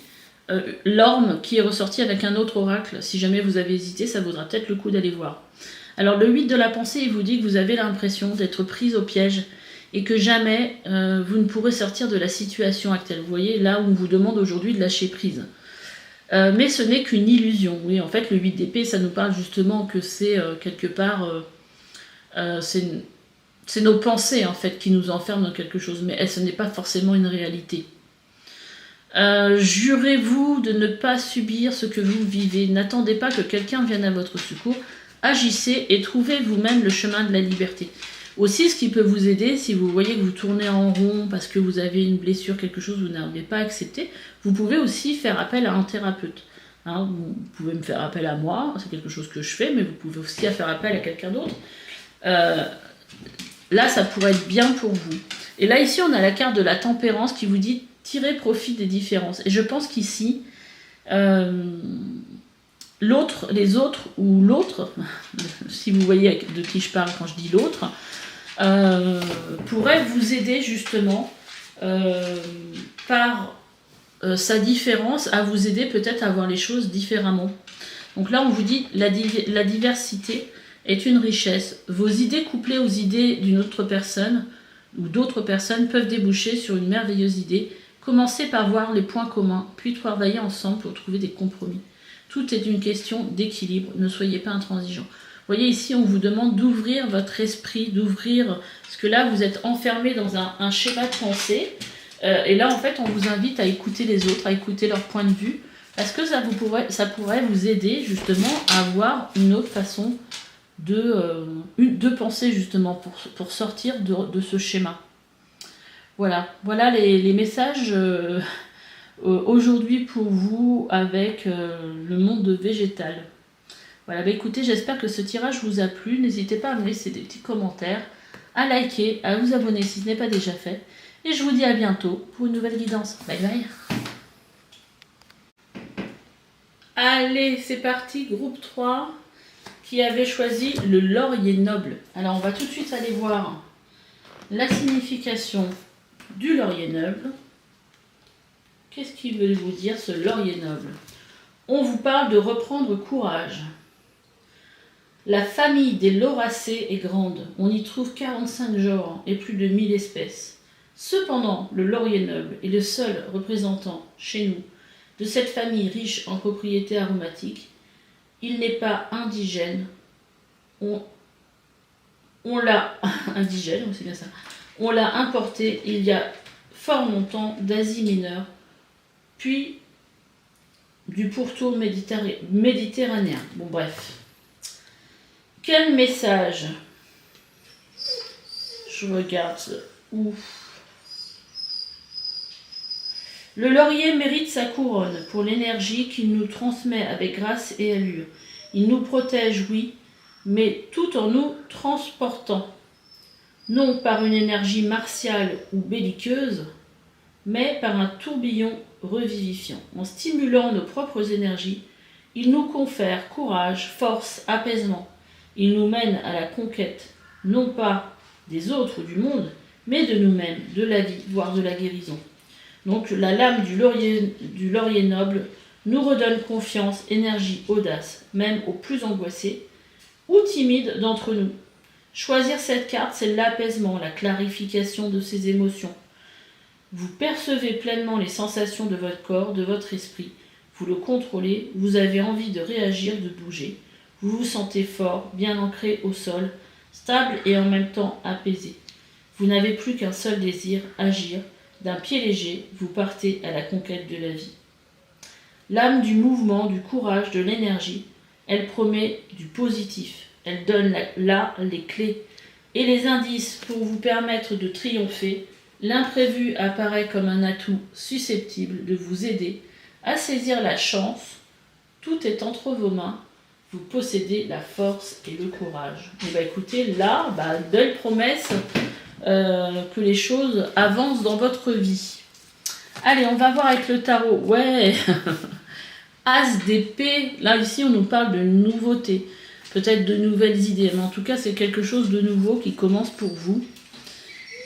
l'orme qui est ressorti avec un autre oracle. Si jamais vous avez hésité, ça vaudra peut-être le coup d'aller voir. Alors, le 8 de la pensée, il vous dit que vous avez l'impression d'être prise au piège et que jamais vous ne pourrez sortir de la situation actuelle. Vous voyez, là où on vous demande aujourd'hui de lâcher prise. Mais ce n'est qu'une illusion. Oui, en fait, le 8 d'épée, ça nous parle justement que c'est quelque part... c'est nos pensées, en fait, qui nous enferment dans quelque chose. Mais ce n'est pas forcément une réalité. Jurez-vous de ne pas subir ce que vous vivez. N'attendez pas que quelqu'un vienne à votre secours. Agissez et trouvez vous-même le chemin de la liberté. Aussi, ce qui peut vous aider, si vous voyez que vous tournez en rond parce que vous avez une blessure, quelque chose que vous n'arrivez pas à accepter, vous pouvez aussi faire appel à un thérapeute. Hein, vous pouvez me faire appel à moi, c'est quelque chose que je fais, mais vous pouvez aussi faire appel à quelqu'un d'autre. Là, ça pourrait être bien pour vous. Et là, ici, on a la carte de la tempérance qui vous dit tirer profit des différences. Et je pense qu'ici, les autres, ou l'autre, si vous voyez de qui je parle quand je dis l'autre, pourrait vous aider justement par sa différence à vous aider peut-être à voir les choses différemment. Donc là on vous dit la diversité est une richesse. Vos idées couplées aux idées d'une autre personne ou d'autres personnes peuvent déboucher sur une merveilleuse idée. Commencez par voir les points communs, puis travailler ensemble pour trouver des compromis. Tout est une question d'équilibre, ne soyez pas intransigeants. Vous voyez ici, on vous demande d'ouvrir votre esprit, d'ouvrir, parce que là, vous êtes enfermé dans un schéma de pensée. Et là, en fait, on vous invite à écouter les autres, à écouter leur point de vue, parce que ça pourrait vous aider justement à avoir une autre façon de penser justement pour sortir de ce schéma. Voilà les messages aujourd'hui pour vous avec le monde végétal. Voilà, écoutez, j'espère que ce tirage vous a plu. N'hésitez pas à me laisser des petits commentaires, à liker, à vous abonner si ce n'est pas déjà fait. Et je vous dis à bientôt pour une nouvelle guidance. Bye bye. Allez, c'est parti, groupe 3 qui avait choisi le laurier noble. Alors, on va tout de suite aller voir la signification du laurier noble. Qu'est-ce qu'il veut vous dire, ce laurier noble? On vous parle de reprendre courage. La famille des lauracées est grande. On y trouve 45 genres et plus de 1000 espèces. Cependant, le laurier noble est le seul représentant, chez nous, de cette famille riche en propriétés aromatiques. Il n'est pas indigène. On l'a indigène, c'est bien ça. On l'a importé il y a fort longtemps d'Asie mineure, puis du pourtour méditerranéen. Bon, bref. Quel message? Je regarde où. Le laurier mérite sa couronne pour l'énergie qu'il nous transmet avec grâce et allure. Il nous protège, oui, mais tout en nous transportant, non par une énergie martiale ou belliqueuse, mais par un tourbillon revivifiant. En stimulant nos propres énergies, il nous confère courage, force, apaisement. Il nous mène à la conquête, non pas des autres ou du monde, mais de nous-mêmes, de la vie, voire de la guérison. Donc la lame du laurier noble nous redonne confiance, énergie, audace, même aux plus angoissés ou timides d'entre nous. Choisir cette carte, c'est l'apaisement, la clarification de ses émotions. Vous percevez pleinement les sensations de votre corps, de votre esprit. Vous le contrôlez, vous avez envie de réagir, de bouger. Vous vous sentez fort, bien ancré au sol, stable et en même temps apaisé. Vous n'avez plus qu'un seul désir, agir. D'un pied léger, vous partez à la conquête de la vie. L'âme du mouvement, du courage, de l'énergie, elle promet du positif. Elle donne là les clés et les indices pour vous permettre de triompher. L'imprévu apparaît comme un atout susceptible de vous aider à saisir la chance. Tout est entre vos mains. Vous possédez la force et le courage. Et écoutez, là, belle promesse que les choses avancent dans votre vie. Allez, on va voir avec le tarot. Ouais, As d'épée. Là, ici, on nous parle de nouveauté. Peut-être de nouvelles idées. Mais en tout cas, c'est quelque chose de nouveau qui commence pour vous.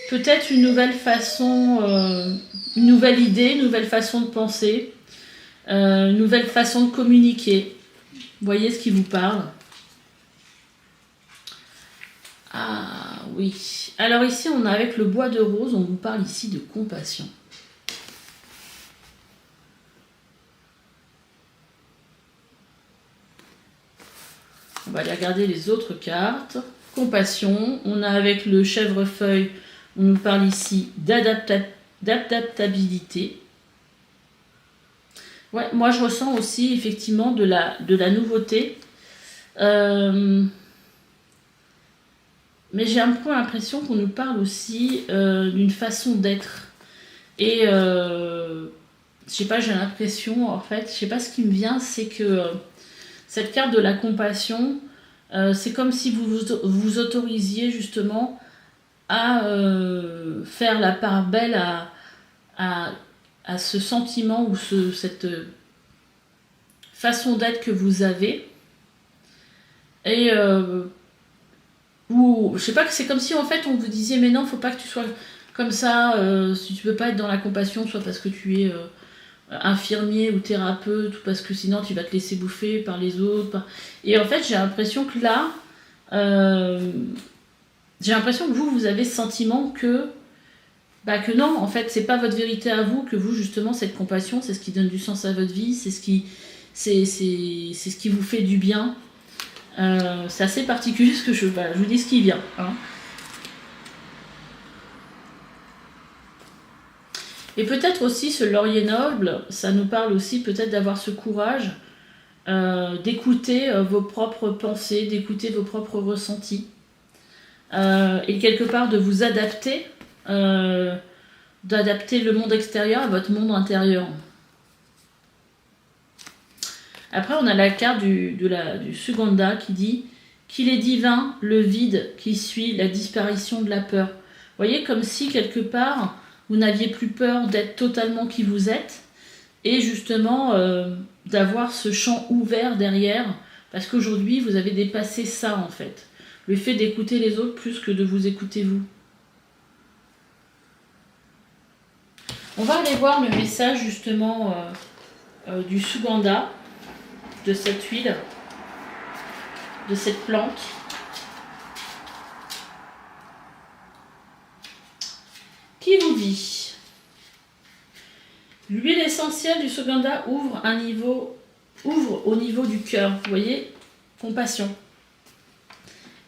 Peut-être une nouvelle façon, une nouvelle idée, une nouvelle façon de penser, une nouvelle façon de communiquer. Voyez ce qui vous parle. Ah oui. Alors ici, on a avec le bois de rose, on vous parle ici de compassion. On va aller regarder les autres cartes. Compassion. On a avec le chèvrefeuille, on nous parle ici d'adaptabilité. Ouais, moi je ressens aussi effectivement de la nouveauté. Mais j'ai un peu l'impression qu'on nous parle aussi d'une façon d'être. Et je sais pas, j'ai l'impression, en fait, je sais pas ce qui me vient, c'est que cette carte de la compassion, c'est comme si vous autorisiez justement à faire la part belle à ce sentiment ou cette façon d'être que vous avez. Et ou je sais pas, que c'est comme si en fait on vous disait mais non, faut pas que tu sois comme ça, si tu peux pas être dans la compassion, soit parce que tu es infirmier ou thérapeute, ou parce que sinon tu vas te laisser bouffer par les autres. Et en fait j'ai l'impression que là, j'ai l'impression que vous avez ce sentiment que non, en fait c'est pas votre vérité à vous, que vous justement cette compassion c'est ce qui donne du sens à votre vie, c'est ce qui vous fait du bien. C'est assez particulier ce que je vous dis ce qui vient. Hein. Et peut-être aussi ce laurier noble, ça nous parle aussi peut-être d'avoir ce courage d'écouter vos propres pensées, d'écouter vos propres ressentis et quelque part de vous adapter, d'adapter le monde extérieur à votre monde intérieur. Après, on a la carte du Suganda qui dit qu'il est divin, le vide qui suit la disparition de la peur. Vous voyez, comme si quelque part, vous n'aviez plus peur d'être totalement qui vous êtes et justement d'avoir ce champ ouvert derrière, parce qu'aujourd'hui, vous avez dépassé ça en fait. Le fait d'écouter les autres plus que de vous écouter vous. On va aller voir le message justement du Suganda, de cette huile, de cette plante. Qui vous dit? L'huile essentielle du Suganda ouvre au niveau du cœur. Vous voyez, compassion.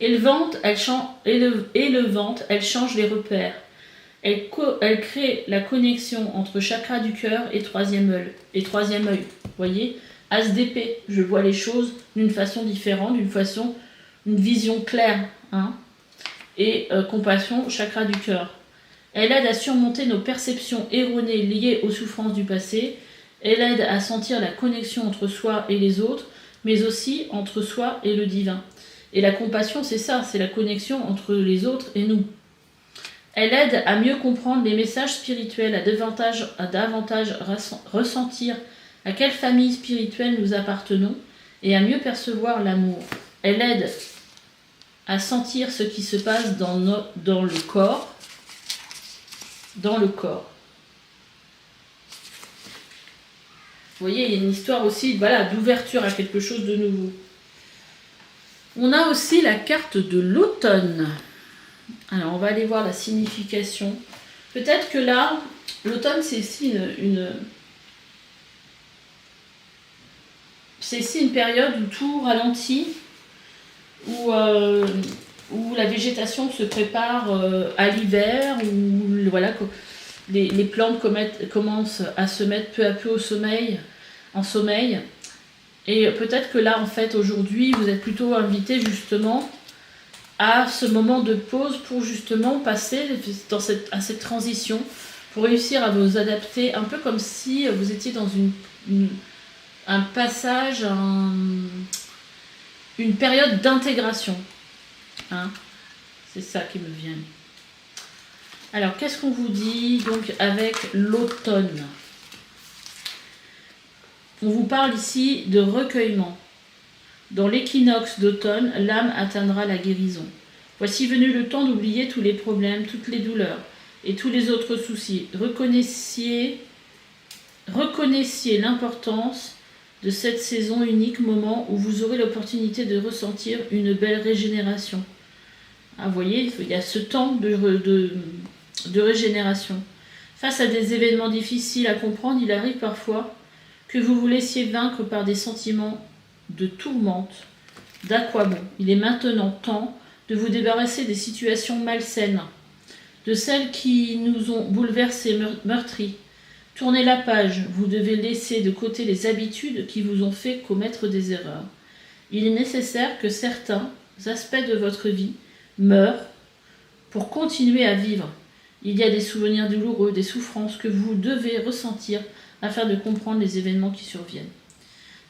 Élevante, elle change les repères. Elle crée la connexion entre chakra du cœur et troisième œil. Vous voyez, As d'épée, je vois les choses d'une façon différente, une vision claire. Hein. Et compassion, chakra du cœur. Elle aide à surmonter nos perceptions erronées liées aux souffrances du passé. Elle aide à sentir la connexion entre soi et les autres, mais aussi entre soi et le divin. Et la compassion, c'est ça, c'est la connexion entre les autres et nous. Elle aide à mieux comprendre les messages spirituels, à davantage ressentir à quelle famille spirituelle nous appartenons et à mieux percevoir l'amour. Elle aide à sentir ce qui se passe dans le corps. Dans le corps. Vous voyez, il y a une histoire aussi d'ouverture à quelque chose de nouveau. On a aussi la carte de l'automne. Alors, on va aller voir la signification. Peut-être que là, l'automne, c'est ici c'est ici une période où tout ralentit, où la végétation se prépare à l'hiver, où les plantes commencent à se mettre peu à peu en sommeil. Et peut-être que là, en fait, aujourd'hui, vous êtes plutôt invité justement à ce moment de pause pour justement passer à cette transition, pour réussir à vous adapter, un peu comme si vous étiez dans un passage, une période d'intégration. Hein, c'est ça qui me vient. Alors, qu'est-ce qu'on vous dit donc avec l'automne? On vous parle ici de recueillement. Dans l'équinoxe d'automne, l'âme atteindra la guérison. Voici venu le temps d'oublier tous les problèmes, toutes les douleurs et tous les autres soucis. Reconnaissiez l'importance de cette saison, unique moment où vous aurez l'opportunité de ressentir une belle régénération. Ah, vous voyez, il y a ce temps de régénération. Face à des événements difficiles à comprendre, il arrive parfois que vous vous laissiez vaincre par des sentiments de tourmente. D'à quoi bon? Il est maintenant temps de vous débarrasser des situations malsaines, de celles qui nous ont bouleversés, meurtris. Tournez la page, vous devez laisser de côté les habitudes qui vous ont fait commettre des erreurs. Il est nécessaire que certains aspects de votre vie meurent pour continuer à vivre. Il y a des souvenirs douloureux, des souffrances que vous devez ressentir afin de comprendre les événements qui surviennent.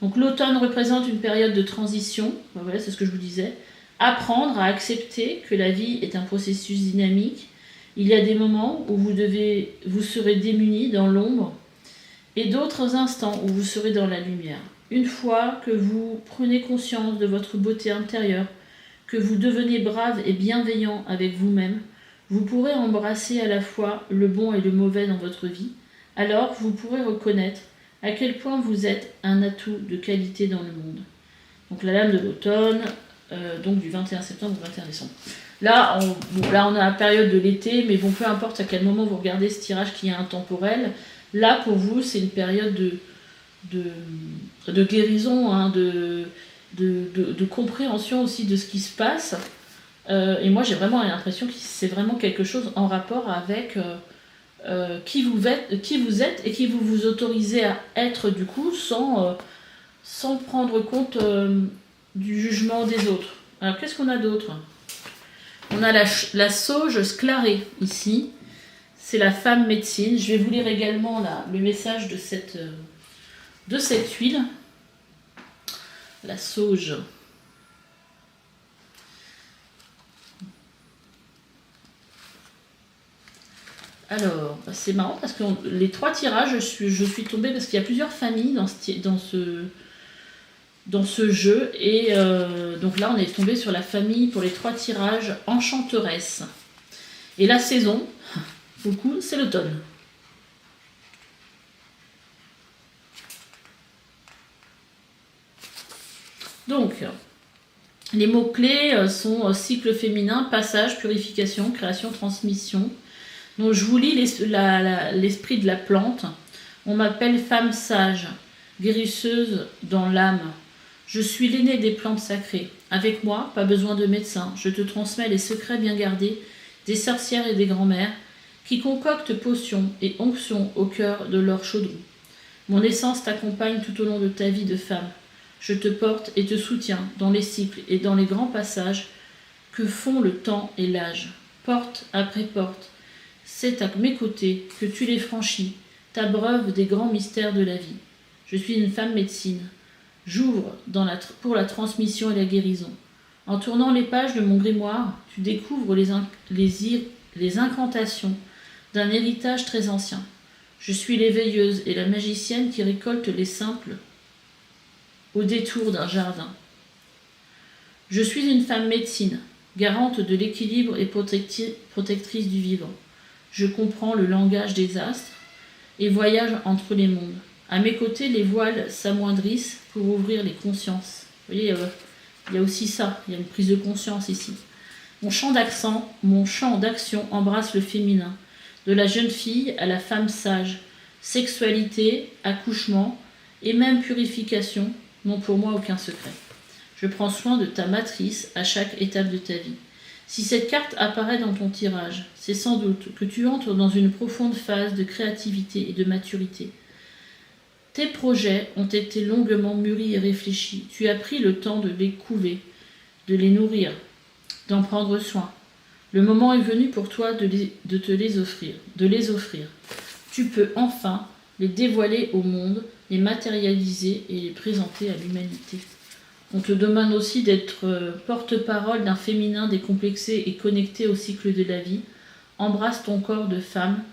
Donc l'automne représente une période de transition, voilà, c'est ce que je vous disais. Apprendre à accepter que la vie est un processus dynamique. Il y a des moments où vous serez démunis dans l'ombre et d'autres instants où vous serez dans la lumière. Une fois que vous prenez conscience de votre beauté intérieure, que vous devenez brave et bienveillant avec vous-même, vous pourrez embrasser à la fois le bon et le mauvais dans votre vie. Alors vous pourrez reconnaître à quel point vous êtes un atout de qualité dans le monde. Donc la lame de l'automne, donc du 21 septembre au 21 décembre. Là, on a la période de l'été, mais bon, peu importe à quel moment vous regardez ce tirage qui est intemporel, là pour vous c'est une période de guérison, hein, de compréhension aussi de ce qui se passe. Et moi j'ai vraiment l'impression que c'est vraiment quelque chose en rapport avec qui vous êtes et qui vous vous autorisez à être du coup sans prendre compte du jugement des autres. Alors qu'est-ce qu'on a d'autre? On a la sauge sclarée ici, c'est la femme médecine. Je vais vous lire également le message de cette huile. La sauge. Alors, c'est marrant parce que les 3 tirages, je suis tombée parce qu'il y a plusieurs familles dans ce jeu. Et donc là, on est tombé sur la famille pour les 3 tirages enchanteresse. Et la saison, pour le coup, c'est l'automne. Donc, les mots-clés sont cycle féminin, passage, purification, création, transmission. Donc je vous lis l'esprit de la plante. On m'appelle femme sage, guérisseuse dans l'âme. Je suis l'aînée des plantes sacrées. Avec moi, pas besoin de médecin. Je te transmets les secrets bien gardés des sorcières et des grands-mères qui concoctent potions et onctions au cœur de leur chaudron. Mon essence t'accompagne tout au long de ta vie de femme. Je te porte et te soutiens dans les cycles et dans les grands passages que font le temps et l'âge. Porte après porte, C'est à mes côtés que tu les franchis, t'abreuves des grands mystères de la vie. Je suis une femme médecine. J'ouvre pour la transmission et la guérison. En tournant les pages de mon grimoire, tu découvres les incantations d'un héritage très ancien. Je suis l'éveilleuse et la magicienne qui récolte les simples au détour d'un jardin. Je suis une femme médecine, garante de l'équilibre et protectrice du vivant. Je comprends le langage des astres et voyage entre les mondes. À mes côtés, les voiles s'amoindrissent pour ouvrir les consciences. Vous voyez, il y a aussi ça, il y a une prise de conscience ici. Mon champ d'action embrasse le féminin, de la jeune fille à la femme sage. Sexualité, accouchement et même purification n'ont pour moi aucun secret. Je prends soin de ta matrice à chaque étape de ta vie. Si cette carte apparaît dans ton tirage, c'est sans doute que tu entres dans une profonde phase de créativité et de maturité. Tes projets ont été longuement mûris et réfléchis. Tu as pris le temps de les couver, de les nourrir, d'en prendre soin. Le moment est venu pour toi de te les offrir. Tu peux enfin les dévoiler au monde, les matérialiser et les présenter à l'humanité. On te demande aussi d'être porte-parole d'un féminin décomplexé et connecté au cycle de la vie. Embrasse ton corps de femme,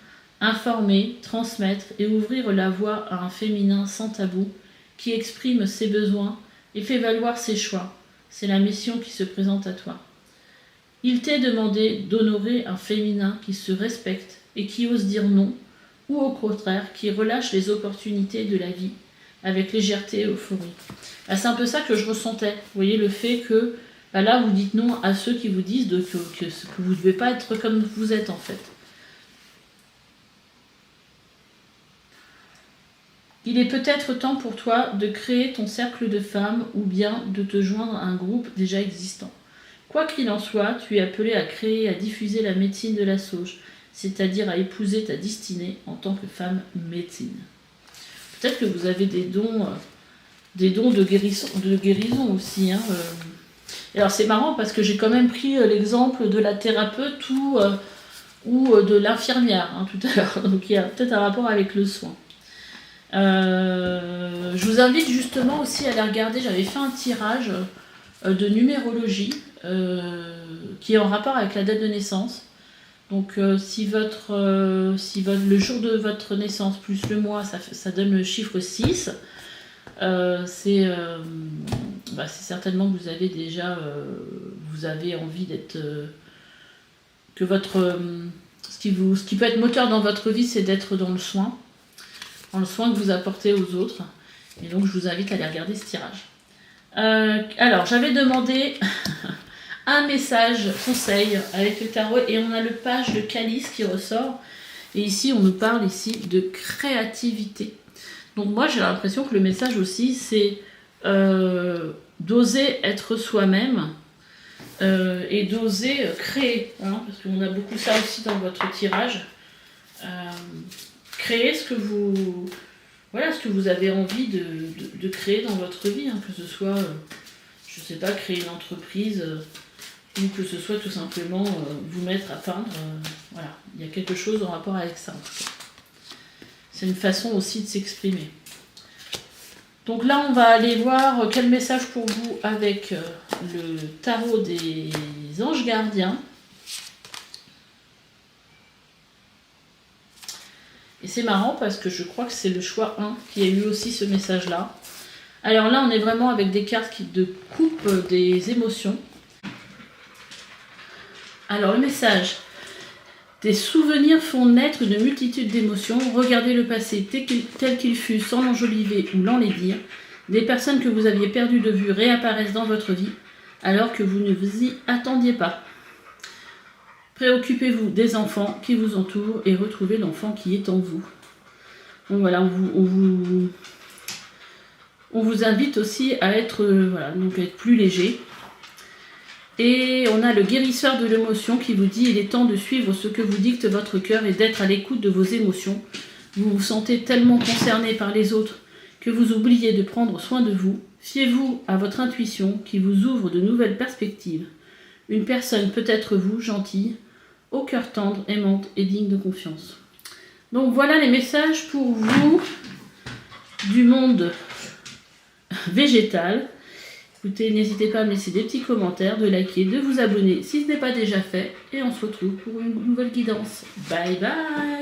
informer, transmettre et ouvrir la voie à un féminin sans tabou qui exprime ses besoins et fait valoir ses choix. C'est la mission qui se présente à toi. Il t'est demandé d'honorer un féminin qui se respecte et qui ose dire non, ou au contraire qui relâche les opportunités de la vie avec légèreté et euphorie. C'est un peu ça que je ressentais. Vous voyez, le fait que là vous dites non à ceux qui vous disent que vous ne devez pas être comme vous êtes en fait. Il est peut-être temps pour toi de créer ton cercle de femmes ou bien de te joindre à un groupe déjà existant. Quoi qu'il en soit, tu es appelé à créer et à diffuser la médecine de la sauge, c'est-à-dire à épouser ta destinée en tant que femme médecine. Peut-être que vous avez des dons de guérison aussi. Et alors c'est marrant parce que j'ai quand même pris l'exemple de la thérapeute ou de l'infirmière tout à l'heure. Donc il y a peut-être un rapport avec le soin. Je vous invite justement aussi à aller regarder, j'avais fait un tirage de numérologie qui est en rapport avec la date de naissance. Donc si le jour de votre naissance plus le mois, ça donne le chiffre 6, c'est certainement que vous avez déjà vous avez envie d'être que votre ce qui peut être moteur dans votre vie, c'est d'être dans le soin que vous apportez aux autres. Et donc je vous invite à aller regarder ce tirage. Alors j'avais demandé un message conseil avec le tarot et on a le page de calice qui ressort. Et ici on nous parle de créativité. Donc moi j'ai l'impression que le message aussi c'est d'oser être soi-même et d'oser créer, parce qu'on a beaucoup ça aussi dans votre tirage. Créer ce que vous avez envie de créer dans votre vie, que ce soit, je sais pas, créer une entreprise ou que ce soit tout simplement vous mettre à peindre. Voilà, il y a quelque chose en rapport avec ça. C'est une façon aussi de s'exprimer. Donc là, on va aller voir quel message pour vous avec le tarot des anges gardiens. Et c'est marrant parce que je crois que c'est le choix 1 qui a eu aussi ce message-là. Alors là, on est vraiment avec des cartes qui coupent des émotions. Alors le message. Des souvenirs font naître une multitude d'émotions. Regardez le passé tel qu'il fut sans l'enjoliver ou l'enlaidir. Des personnes que vous aviez perdues de vue réapparaissent dans votre vie alors que vous ne vous y attendiez pas. Préoccupez-vous des enfants qui vous entourent et retrouvez l'enfant qui est en vous. Donc voilà, on vous invite aussi à être, donc à être plus léger. Et on a le guérisseur de l'émotion qui vous dit « Il est temps de suivre ce que vous dicte votre cœur et d'être à l'écoute de vos émotions. Vous vous sentez tellement concerné par les autres que vous oubliez de prendre soin de vous. Fiez-vous à votre intuition qui vous ouvre de nouvelles perspectives. Une personne peut être vous, gentille, au cœur tendre, aimante et digne de confiance. Donc voilà les messages pour vous du monde végétal. Écoutez, n'hésitez pas à me laisser des petits commentaires, de liker, de vous abonner si ce n'est pas déjà fait. Et on se retrouve pour une nouvelle guidance. Bye bye!